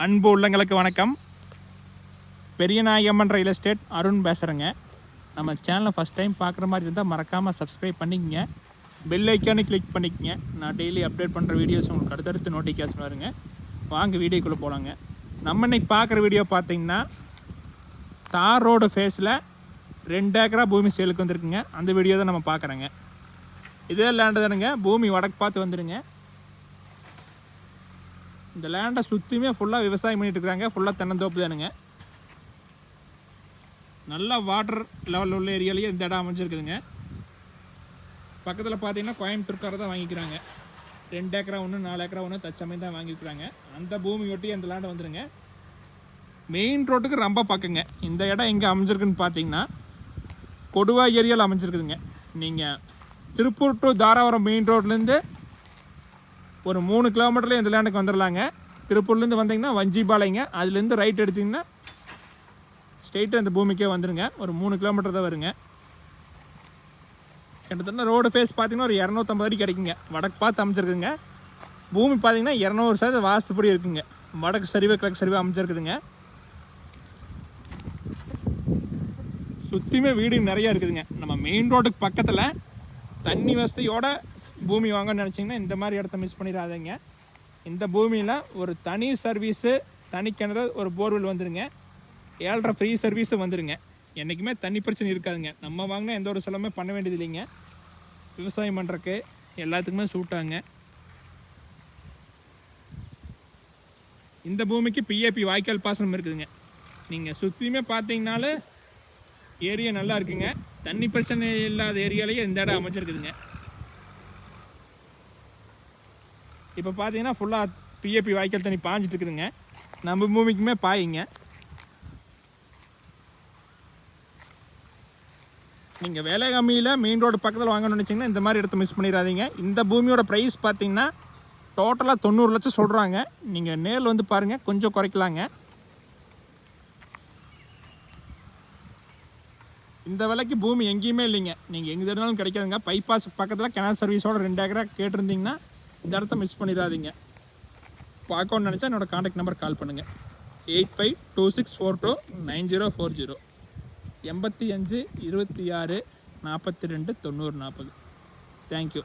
அன்பு உள்ளங்களுக்கு வணக்கம். பெரியநாயகம்மன் ரியல் எஸ்டேட் அருண் பேசுகிறேங்க. நம்ம சேனலை ஃபஸ்ட் டைம் பார்க்குற மாதிரி இருந்தால் மறக்காமல் சப்ஸ்கிரைப் பண்ணிக்கங்க. பெல் ஐக்கானு கிளிக் பண்ணிக்கங்க. நான் டெய்லி அப்டேட் பண்ணுற வீடியோஸ் உங்களுக்கு அடுத்தடுத்து நோட்டிஃபிகேஷன் வருங்க. வாங்க வீடியோக்குள்ளே போகலாங்க. நம்ம இன்னைக்கு பார்க்குற வீடியோ பார்த்தீங்கன்னா தார் ரோடு ஃபேஸில் 2 ஏக்கரா பூமி சேலுக்கு வந்துருக்குங்க. அந்த வீடியோ தான் நம்ம பார்க்குறோங்க. இதே லேண்டு தானுங்க. பூமி வடக்கு பார்த்து வந்துடுங்க. இந்த லேண்டை சுற்றியுமே ஃபுல்லாக விவசாயம் பண்ணிட்டு இருக்கிறாங்க. ஃபுல்லாக தென்னந்தோப்பு தானுங்க. நல்லா வாட்டர் லெவல் உள்ள ஏரியாலேயே இந்த இடம் அமைஞ்சிருக்குதுங்க. பக்கத்தில் பார்த்தீங்கன்னா கோயம்புத்தூர்கார தான் வாங்கிக்கிறாங்க. 2 ஏக்கரா ஒன்று 4 ஏக்கரா ஒன்று தச்சமே தான் வாங்கிக்கிறாங்க. அந்த பூமி ஒட்டி அந்த லேண்டை வந்துடுங்க. மெயின் ரோட்டுக்கு ரொம்ப பக்கங்க. இந்த இடம் எங்கே அமைஞ்சிருக்குன்னு பார்த்தீங்கன்னா கொடுவா ஏரியாவில் அமைஞ்சிருக்குதுங்க. நீங்கள் திருப்பூர் டு தாராபுரம் மெயின் ரோட்லேருந்து ஒரு 3 கிலோமீட்டர்லேயே இந்த லேண்டுக்கு வந்துடலாங்க. திருப்பூர்லேருந்து வந்தீங்கன்னா வஞ்சிபாளையங்க. அதுலேருந்து ரைட் எடுத்திங்கன்னா ஸ்ட்ரெயிட்டாக அந்த பூமிக்கே வந்துடுங்க. ஒரு 3 கிலோமீட்டர் தான் வருங்க. கிட்டத்தட்ட ரோடு ஃபேஸ் பார்த்தீங்கன்னா ஒரு 250 அடி கிடைக்குங்க. வடக்கு பார்த்து அமைச்சிருக்குங்க. பூமி பார்த்தீங்கன்னா 200% வாஸ்துப்படி இருக்குங்க. வடக்கு சரிவு கிழக்கு சரிவு அமைச்சிருக்குதுங்க. சுற்றியுமே வீடு நிறையா இருக்குதுங்க. நம்ம மெயின் ரோடுக்கு பக்கத்தில் தண்ணி வசதியோட பூமி வாங்கன்னு நினச்சிங்கன்னா இந்த மாதிரி இடத்த மிஸ் பண்ணிடாதீங்க. இந்த பூமியில் ஒரு தனி சர்வீஸு, தனி கிணறு, ஒரு போர்வெல் வந்துடுங்க. 7.5 ஃப்ரீ சர்வீஸு வந்துடுங்க. என்றைக்குமே தண்ணி பிரச்சனை இருக்காதுங்க. நம்ம வாங்கினா எந்த ஒரு செலவுமே பண்ண வேண்டியது இல்லைங்க. விவசாயம் பண்ணுறக்கு எல்லாத்துக்குமே சூட்டாங்க. இந்த பூமிக்கு பிஏபி வாய்க்கால் பாசனம் இருக்குதுங்க. நீங்கள் சுற்றியுமே பார்த்தீங்கனாலே ஏரியா நல்லா இருக்குங்க. தண்ணி பிரச்சனை இல்லாத ஏரியாலேயே இந்த இடம் அமைச்சிருக்குதுங்க. இப்போ பார்த்தீங்கன்னா ஃபுல்லாக பிஏபி வாய்க்கால் தண்ணி பாஞ்சிட்டு இருக்குதுங்க. நம்ம பூமிக்குமே பாயிங்க. நீங்கள் வேலை கம்மியில் மெயின் ரோடு பக்கத்தில் வாங்கணும்னு நினச்சிங்கன்னா இந்த மாதிரி இடத்த மிஸ் பண்ணிடாதீங்க. இந்த பூமியோட ப்ரைஸ் பார்த்தீங்கன்னா டோட்டலாக 90 லட்சம் சொல்கிறாங்க. நீங்கள் நேரில் வந்து பாருங்கள், கொஞ்சம் குறைக்கலாங்க. இந்த விலைக்கு பூமி எங்கேயுமே இல்லைங்க. நீங்கள் எங்கே இருந்தாலும் கிடைக்காதுங்க. பைபாஸ் பக்கத்தில் கிணறு சர்வீஸோட 2 ஏக்கரா கேட்டிருந்தீங்கன்னா இந்த இடத்த மிஸ் பண்ணிடாதீங்க. பார்க்கணும்னு நினச்சா என்னோடய கான்டாக்ட் நம்பர் கால் பண்ணுங்கள். 8526429040 85 26 42 90 40. தேங்க்யூ.